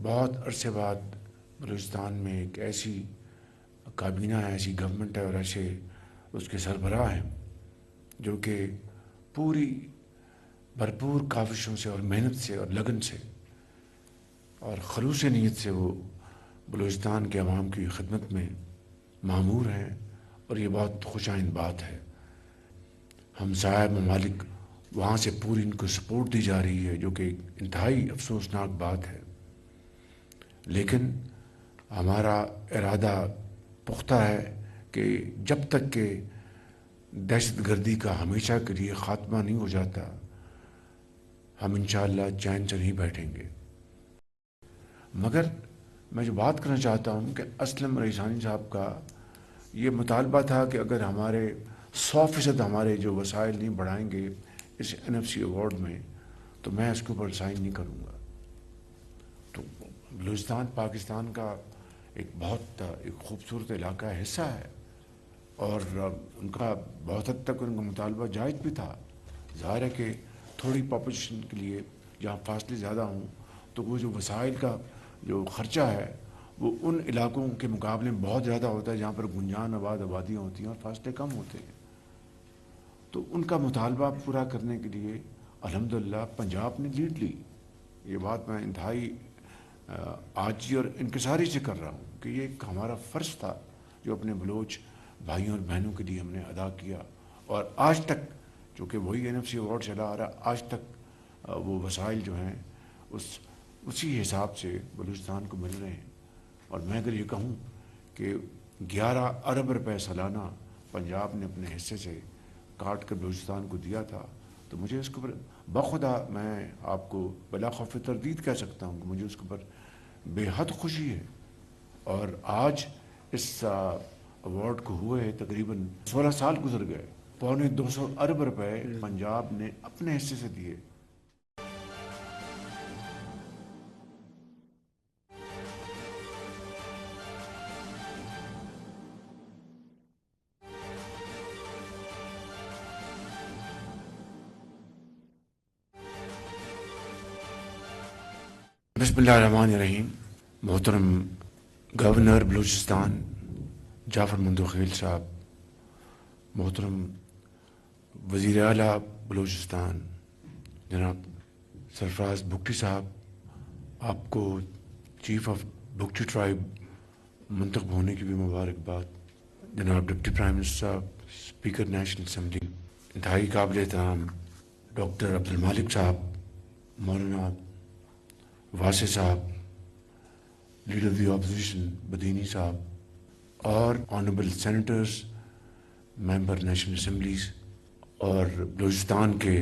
بہت عرصے بعد بلوچستان میں ایک ایسی کابینہ ہے، ایسی گورنمنٹ ہے اور ایسے اس کے سربراہ ہیں جو کہ پوری بھرپور کاوشوں سے اور محنت سے اور لگن سے اور خلوص نیت سے وہ بلوچستان کے عوام کی خدمت میں مامور ہیں، اور یہ بہت خوش آئند بات ہے۔ ہمسایہ ممالک وہاں سے پوری ان کو سپورٹ دی جا رہی ہے، جو کہ انتہائی افسوسناک بات ہے، لیکن ہمارا ارادہ پختہ ہے کہ جب تک کہ دہشت گردی کا ہمیشہ کے لیے خاتمہ نہیں ہو جاتا، ہم انشاءاللہ چین سے نہیں بیٹھیں گے۔ مگر میں جو بات کرنا چاہتا ہوں کہ اسلم ریحانی صاحب کا یہ مطالبہ تھا کہ اگر ہمارے 100% ہمارے جو وسائل نہیں بڑھائیں گے اس NFC ایوارڈ میں تو میں اس کے اوپر سائن نہیں کروں گا۔ تو بلوچستان پاکستان کا ایک بہت ایک خوبصورت علاقہ ہے، حصہ ہے، اور ان کا بہت حد تک ان کا مطالبہ جائز بھی تھا۔ ظاہر ہے کہ تھوڑی پاپولیشن کے لیے جہاں فاصلے زیادہ ہوں تو وہ جو وسائل کا جو خرچہ ہے وہ ان علاقوں کے مقابلے میں بہت زیادہ ہوتا ہے جہاں پر گنجان آبادیاں ہوتی ہیں اور فاصلے کم ہوتے ہیں۔ تو ان کا مطالبہ پورا کرنے کے لیے الحمدللہ پنجاب نے لیڈ لی۔ یہ بات میں انتہائی عاجزی اور انکساری سے کر رہا ہوں کہ یہ ایک ہمارا فرض تھا جو اپنے بلوچ بھائیوں اور بہنوں کے لیے ہم نے ادا کیا، اور آج تک چونکہ وہی NFC ایوارڈ چلا آ رہا، آج تک وہ وسائل جو ہیں اسی حساب سے بلوچستان کو مل رہے ہیں۔ اور میں اگر یہ کہوں کہ 11 ارب روپے سالانہ پنجاب نے اپنے حصے سے کاٹ کر بلوچستان کو دیا تھا، تو مجھے اس کے اوپر بخدا میں آپ کو بلا خوف تردید کہہ سکتا ہوں کہ مجھے اس کے اوپر بے حد خوشی ہے۔ اور آج اس ایوارڈ کو ہوئے تقریباً 16 سال گزر گئے، 250 ارب روپے پنجاب نے اپنے حصے سے دیے۔ بسم اللہ الرحمن الرحیم۔ محترم گورنر بلوچستان جعفر مندوخیل صاحب، محترم وزیر اعلیٰ بلوچستان جناب سرفراز بگٹی صاحب، آپ کو چیف آف بگٹی ٹرائب منتخب ہونے کی بھی مبارکباد۔ جناب ڈپٹی پرائم منسٹر صاحب، اسپیکر نیشنل اسمبلی، انتہائی قابل احترام ڈاکٹر عبد المالک صاحب، مولانا واسع صاحب، لیڈر آف دی اپوزیشن بدینی صاحب، اور آنریبل سینیٹرز، ممبر نیشنل اسمبلیز، اور بلوچستان کے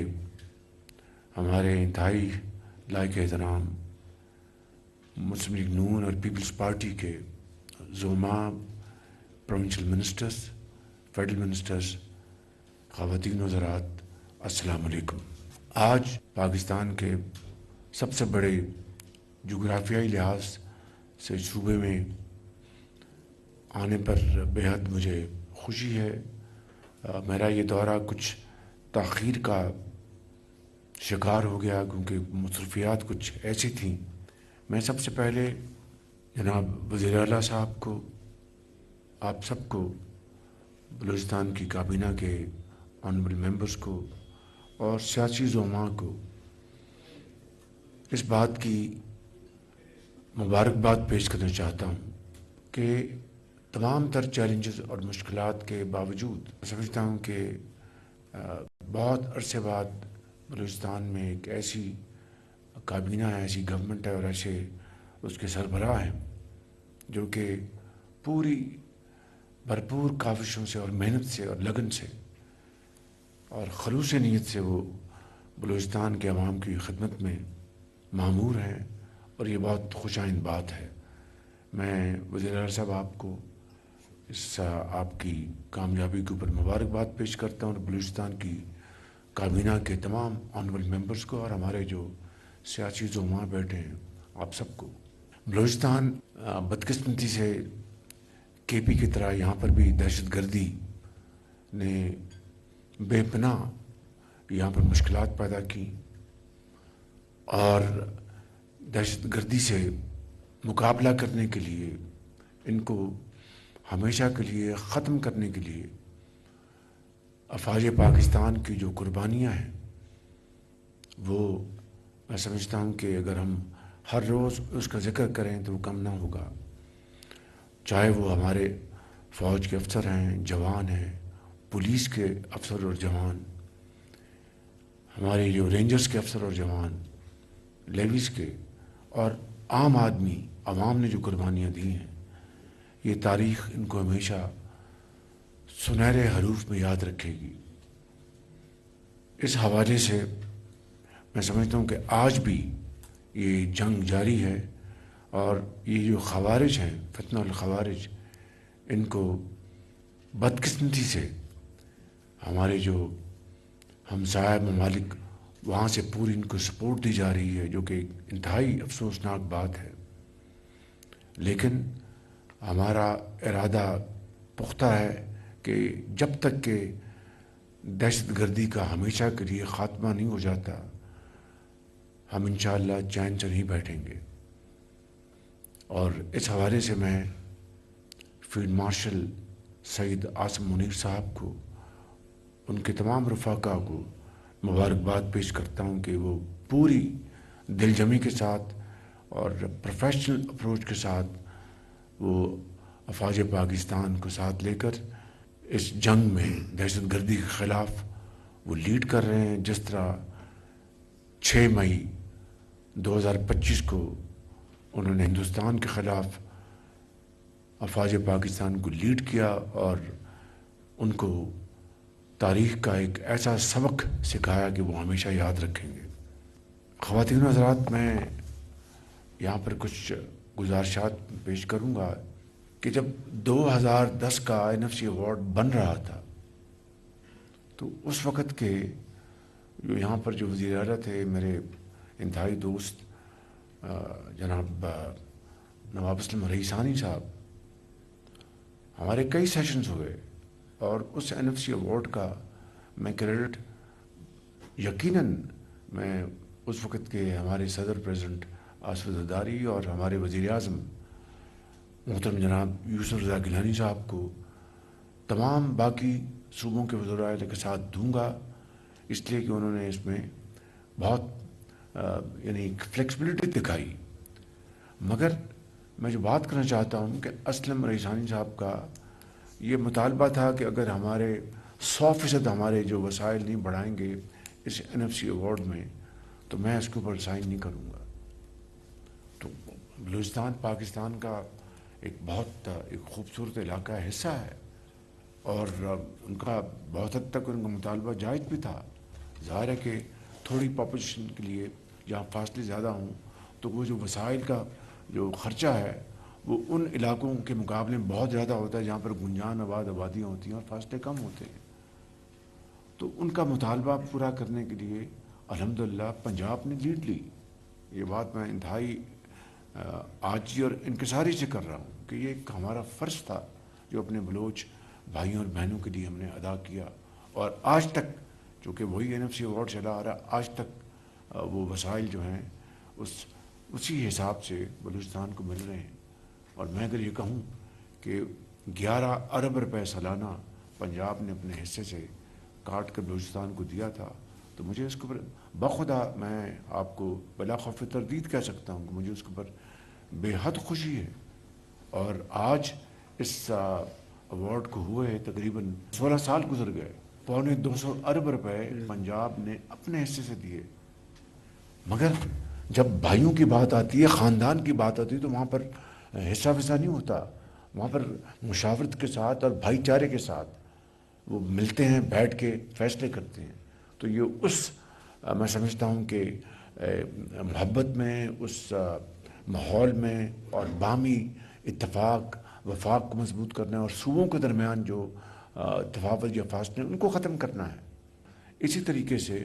ہمارے انتہائی لائق احترام مسلم لیگ نون اور پیپلز پارٹی کے زعماء، پروونشل منسٹرز، فیڈرل منسٹرز، خواتین و حضرات، السلام علیکم۔ آج پاکستان کے سب سے بڑے جغرافیائی لحاظ سے صوبے میں آنے پر بے حد مجھے خوشی ہے۔ میرا یہ دورہ کچھ تاخیر کا شکار ہو گیا کیونکہ مصروفیات کچھ ایسی تھیں۔ میں سب سے پہلے جناب وزیر اعلیٰ صاحب کو، آپ سب کو، بلوچستان کی کابینہ کے آنریبل ممبرز کو اور سیاسی زعماء کو اس بات کی مبارکباد پیش کرنا چاہتا ہوں کہ تمام تر چیلنجز اور مشکلات کے باوجود سمجھتا ہوں کہ بہت عرصے بعد بلوچستان میں ایک ایسی کابینہ ہے، ایسی گورنمنٹ ہے اور ایسے اس کے سربراہ ہیں جو کہ پوری بھرپور کاوشوں سے اور محنت سے اور لگن سے اور خلوص نیت سے وہ بلوچستان کے عوام کی خدمت میں مامور ہیں، اور یہ بہت خوش آئند بات ہے۔ میں وزیر اعلیٰ صاحب آپ کو اس آپ کی کامیابی کے اوپر مبارکباد پیش کرتا ہوں، اور بلوچستان کی کابینہ کے تمام آنریبل ممبرز کو اور ہمارے جو سیاسی زعماء بیٹھے ہیں آپ سب کو۔ بلوچستان بدقسمتی سے KP کی طرح یہاں پر بھی دہشت گردی نے بے پناہ یہاں پر مشکلات پیدا کی، اور دہشت گردی سے مقابلہ کرنے کے لیے، ان کو ہمیشہ کے لیے ختم کرنے کے لیے افواج پاکستان کی جو قربانیاں ہیں وہ میں سمجھتا ہوں کہ اگر ہم ہر روز اس کا ذکر کریں تو وہ کم نہ ہوگا، چاہے وہ ہمارے فوج کے افسر ہیں، جوان ہیں، پولیس کے افسر اور جوان، ہمارے جو رینجرز کے افسر اور جوان، لیویز کے، اور عام آدمی عوام نے جو قربانیاں دی ہیں، یہ تاریخ ان کو ہمیشہ سنہرے حروف میں یاد رکھے گی۔ اس حوالے سے میں سمجھتا ہوں کہ آج بھی یہ جنگ جاری ہے، اور یہ جو خوارج ہیں، فتنہ الخوارج، ان کو بدقسمتی سے ہمارے جو ہمسایہ ممالک وہاں سے پوری ان کو سپورٹ دی جا رہی ہے، جو کہ انتہائی افسوسناک بات ہے، لیکن ہمارا ارادہ پختہ ہے کہ جب تک کہ دہشت گردی کا ہمیشہ کے لیے خاتمہ نہیں ہو جاتا، ہم انشاءاللہ چین سے نہیں بیٹھیں گے۔ اور اس حوالے سے میں فیلڈ مارشل سعید عاصم منیر صاحب کو، ان کے تمام رفقا کو مبارکباد پیش کرتا ہوں کہ وہ پوری دل جمی کے ساتھ اور پروفیشنل اپروچ کے ساتھ وہ افواج پاکستان کو ساتھ لے کر اس جنگ میں دہشت گردی کے خلاف وہ لیڈ کر رہے ہیں۔ جس طرح 6 مئی 2025 کو انہوں نے ہندوستان کے خلاف افواج پاکستان کو لیڈ کیا اور ان کو تاریخ کا ایک ایسا سبق سکھایا کہ وہ ہمیشہ یاد رکھیں گے۔ خواتین و حضرات، میں یہاں پر کچھ گزارشات پیش کروں گا کہ جب 2010 کا NFC ایوارڈ بن رہا تھا تو اس وقت کے جو یہاں پر جو وزیر اعلیٰ تھے، میرے انتہائی دوست جناب نواب اسلم رئیسانی صاحب، ہمارے کئی سیشنز ہوئے، اور اس NFC ایوارڈ کا میں کریڈٹ یقیناً میں اس وقت کے ہمارے صدر پریزیڈنٹ آصف زرداری اور ہمارے وزیر اعظم محترم جناب یوسف رضا گیلانی صاحب کو، تمام باقی صوبوں کے وزراء اعلیٰ کے ساتھ دوں گا، اس لیے کہ انہوں نے اس میں بہت یعنی فلیکسبلٹی دکھائی۔ مگر میں جو بات کرنا چاہتا ہوں کہ اسلم رئیسانی صاحب کا یہ مطالبہ تھا کہ اگر ہمارے 100% ہمارے جو وسائل نہیں بڑھائیں گے اس NFC ایوارڈ میں تو میں اس کے اوپر سائن نہیں کروں گا۔ تو بلوچستان پاکستان کا ایک بہت ایک خوبصورت علاقہ ہے، حصہ ہے، اور ان کا بہت حد تک ان کا مطالبہ جائز بھی تھا۔ ظاہر ہے کہ تھوڑی پاپولیشن کے لیے جہاں فاصلے زیادہ ہوں تو وہ جو وسائل کا جو خرچہ ہے وہ ان علاقوں کے مقابلے میں بہت زیادہ ہوتا ہے جہاں پر گنجان آبادیاں ہوتی ہیں اور فاصلے کم ہوتے ہیں۔ تو ان کا مطالبہ پورا کرنے کے لیے الحمدللہ پنجاب نے لیڈ لی۔ یہ بات میں انتہائی آجی اور انکساری سے کر رہا ہوں کہ یہ ایک ہمارا فرض تھا جو اپنے بلوچ بھائیوں اور بہنوں کے لیے ہم نے ادا کیا، اور آج تک چونکہ وہی NFC ایوارڈ چلا آ رہا، آج تک وہ وسائل جو ہیں اسی حساب سے بلوچستان کو مل رہے ہیں۔ اور میں اگر یہ کہوں کہ 11 ارب روپے سالانہ پنجاب نے اپنے حصے سے کاٹ کر بلوچستان کو دیا تھا، تو مجھے اس کے اوپر بخدا میں آپ کو بلا خوف تردید کہہ سکتا ہوں کہ مجھے اس کے اوپر بے حد خوشی ہے۔ اور آج اس ایوارڈ کو ہوئے تقریباً 16 سال گزر گئے، 250 ارب روپے پنجاب نے اپنے حصے سے دیے، مگر جب بھائیوں کی بات آتی ہے، خاندان کی بات آتی ہے، تو وہاں پر حصہ وصہ نہیں ہوتا، وہاں پر مشاورت کے ساتھ اور بھائی چارے کے ساتھ وہ ملتے ہیں، بیٹھ کے فیصلے کرتے ہیں۔ تو یہ اس میں سمجھتا ہوں کہ محبت میں، اس ماحول میں، اور باہمی اتفاق وفاق کو مضبوط کرنا ہے، اور صوبوں کے درمیان جو تفاوت یا فاصلے ان کو ختم کرنا ہے۔ اسی طریقے سے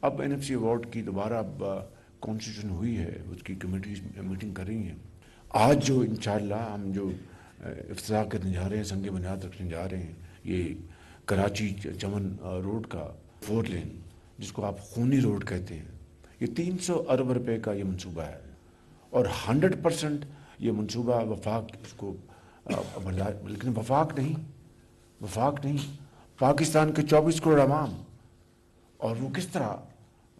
اب NFC ایوارڈ کی دوبارہ اب کانسٹیٹیوشن ہوئی ہے، اس کی کمیٹیز میٹنگ کر رہی ہیں۔ آج جو انشاءاللہ ہم جو افتتاح کرنے جا رہے ہیں، سنگ بنیاد رکھنے جا رہے ہیں، یہ کراچی چمن روڈ کا 4 لین جس کو آپ خونی روڈ کہتے ہیں، یہ 300 ارب روپے کا یہ منصوبہ ہے، اور 100% یہ منصوبہ وفاق اس کو لیکن وفاق نہیں پاکستان کے 24 کروڑ عوام، اور وہ کس طرح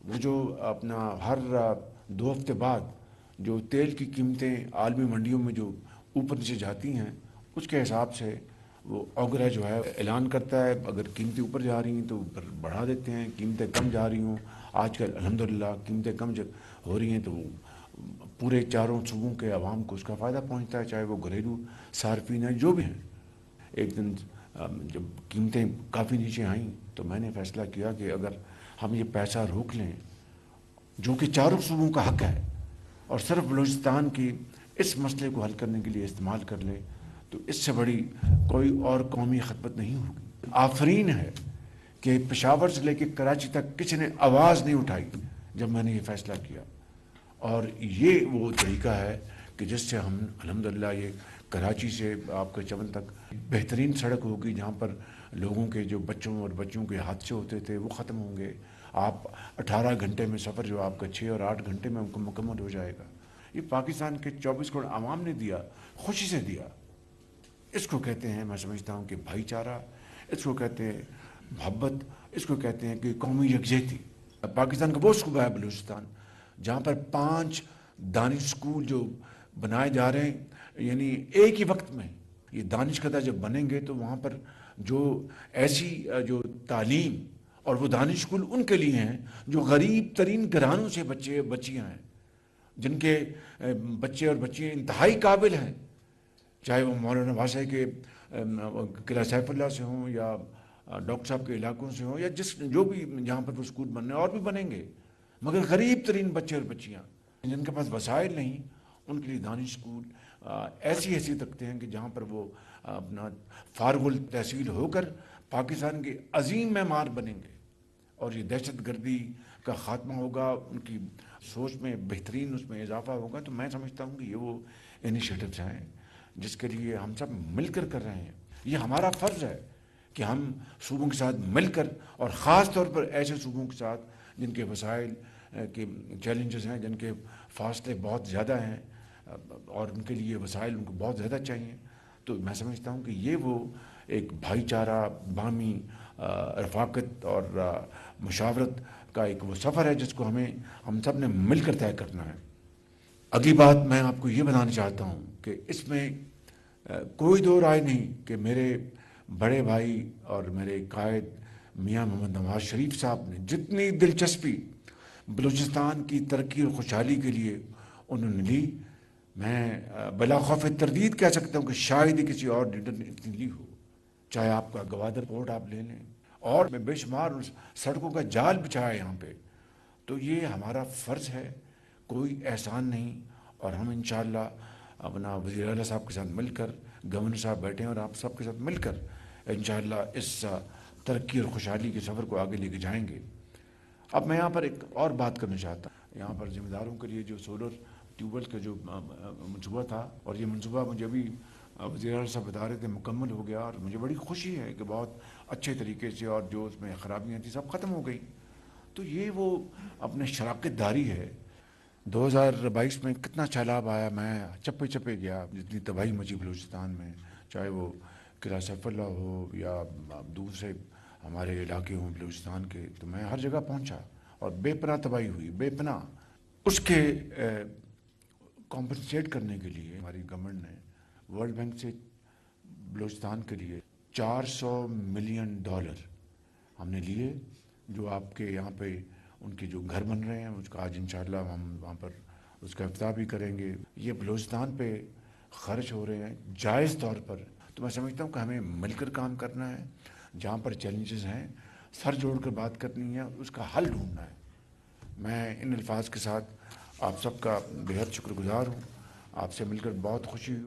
وہ جو اپنا ہر 2 ہفتے بعد جو تیل کی قیمتیں عالمی منڈیوں میں جو اوپر نیچے جاتی ہیں، اس کے حساب سے وہ اوگرا جو ہے اعلان کرتا ہے، اگر قیمتیں اوپر جا رہی ہیں تو اوپر بڑھا دیتے ہیں، قیمتیں کم جا رہی ہوں، آج کل الحمدللہ قیمتیں کم ہو رہی ہیں تو پورے چاروں صوبوں کے عوام کو اس کا فائدہ پہنچتا ہے، چاہے وہ گھریلو صارفین ہیں جو بھی ہیں۔ ایک دن جب قیمتیں کافی نیچے آئیں تو میں نے فیصلہ کیا کہ اگر ہم یہ پیسہ روک لیں جو کہ چاروں صوبوں کا حق ہے اور صرف بلوچستان کی اس مسئلے کو حل کرنے کے لیے استعمال کر لیں تو اس سے بڑی کوئی اور قومی خدمت نہیں ہوگی۔ آفرین ہے کہ پشاور سے لے کے کراچی تک کسی نے آواز نہیں اٹھائی جب میں نے یہ فیصلہ کیا، اور یہ وہ طریقہ ہے کہ جس سے ہم الحمدللہ یہ کراچی سے آپ کے چمن تک بہترین سڑک ہوگی، جہاں پر لوگوں کے جو بچوں اور بچیوں کے حادثے ہوتے تھے وہ ختم ہوں گے۔ آپ 18 گھنٹے میں سفر جو آپ کا 6 اور 8 گھنٹے میں مکمل ہو جائے گا۔ یہ پاکستان کے 24 کروڑ عوام نے دیا، خوشی سے دیا۔ اس کو کہتے ہیں، میں سمجھتا ہوں کہ بھائی چارہ، اس کو کہتے ہیں محبت، اس کو کہتے ہیں کہ قومی یکجہتی۔ پاکستان کا وہ صوبہ ہے بلوچستان جہاں پر 5 دانش اسکول جو بنائے جا رہے ہیں، یعنی ایک ہی وقت میں یہ دانش کدہ جب بنیں گے تو وہاں پر جو ایسی جو تعلیم اور وہ دانش اسکول ان کے لیے ہیں جو غریب ترین گھرانوں سے بچیاں ہیں، جن کے بچے اور بچیاں انتہائی قابل ہیں، چاہے وہ مولانا واسع کے قلعہ سیف اللہ سے ہوں یا ڈاکٹر صاحب کے علاقوں سے ہوں یا جو بھی جہاں پر وہ اسکول بننے اور بھی بنیں گے، مگر غریب ترین بچے اور بچیاں جن کے پاس وسائل نہیں، ان کے لیے دانش اسکول ایسی حیثیت رکھتے ہیں کہ جہاں پر وہ اپنا فارغ التحصیل ہو کر پاکستان کے عظیم معمار بنیں گے، اور یہ دہشت گردی کا خاتمہ ہوگا، ان کی سوچ میں بہترین اس میں اضافہ ہوگا۔ تو میں سمجھتا ہوں کہ یہ وہ انیشیٹوز ہیں جس کے لیے ہم سب مل کر رہے ہیں۔ یہ ہمارا فرض ہے کہ ہم صوبوں کے ساتھ مل کر، اور خاص طور پر ایسے صوبوں کے ساتھ جن کے وسائل کے چیلنجز ہیں، جن کے فاصلے بہت زیادہ ہیں اور ان کے لیے وسائل ان کو بہت زیادہ چاہیے، تو میں سمجھتا ہوں کہ یہ وہ ایک بھائی چارہ، باہمی رفاقت اور مشاورت کا ایک وہ سفر ہے جس کو ہم سب نے مل کر طے کرنا ہے۔ اگلی بات میں آپ کو یہ بتانا چاہتا ہوں کہ اس میں کوئی دو رائے نہیں کہ میرے بڑے بھائی اور میرے قائد میاں محمد نواز شریف صاحب نے جتنی دلچسپی بلوچستان کی ترقی اور خوشحالی کے لیے انہوں نے لی، میں بلا خوف تردید کہہ سکتا ہوں کہ شاید ہی کسی اور لیڈر نے اتنی لی ہو۔ چاہے آپ کا گوادر پورٹ آپ لے لیں، اور میں بے شمار سڑکوں کا جال بچھایا یہاں پہ، تو یہ ہمارا فرض ہے، کوئی احسان نہیں۔ اور ہم انشاءاللہ اپنا وزیر اعلیٰ صاحب کے ساتھ مل کر، گورنر صاحب بیٹھے ہیں اور آپ سب کے ساتھ مل کر انشاءاللہ اس ترقی اور خوشحالی کے سفر کو آگے لے کے جائیں گے۔ اب میں یہاں پر ایک اور بات کرنا چاہتا ہوں، یہاں پر ذمہ داروں کے لیے جو سولر ٹیوب ویل کا جو منصوبہ تھا، اور یہ منصوبہ مجھے ابھی وزیر اعلیٰ صاحب بتا رہے تھے مکمل ہو گیا، اور مجھے بڑی خوشی ہے کہ بہت اچھے طریقے سے، اور جو اس میں خرابیاں تھیں سب ختم ہو گئی۔ تو یہ وہ اپنے شراکت داری ہے۔ 2022 میں کتنا سیلاب آیا، میں چپے چپے گیا، جتنی تباہی مچی بلوچستان میں، چاہے وہ قلعہ سیف اللہ ہو یا دوسرے ہمارے علاقے ہوں بلوچستان کے، تو میں ہر جگہ پہنچا اور بے پناہ تباہی ہوئی، بے پناہ۔ اس کے کمپنسیٹ کرنے کے لیے ہماری گورنمنٹ نے ورلڈ بینک سے بلوچستان کے لیے $400 ملین ہم نے لیے، جو آپ کے یہاں پہ ان کے جو گھر بن رہے ہیں اس کا آج انشاءاللہ ہم وہاں پر اس کا افتتاح بھی کریں گے۔ یہ بلوچستان پہ خرچ ہو رہے ہیں جائز طور پر، تو میں سمجھتا ہوں کہ ہمیں مل کر کام کرنا ہے، جہاں پر چیلنجز ہیں سر جوڑ کر بات کرنی ہے، اس کا حل ڈھونڈنا ہے۔ میں ان الفاظ کے ساتھ آپ سب کا بےحد شکر گزار ہوں، آپ سے مل کر بہت خوشی ہوئی۔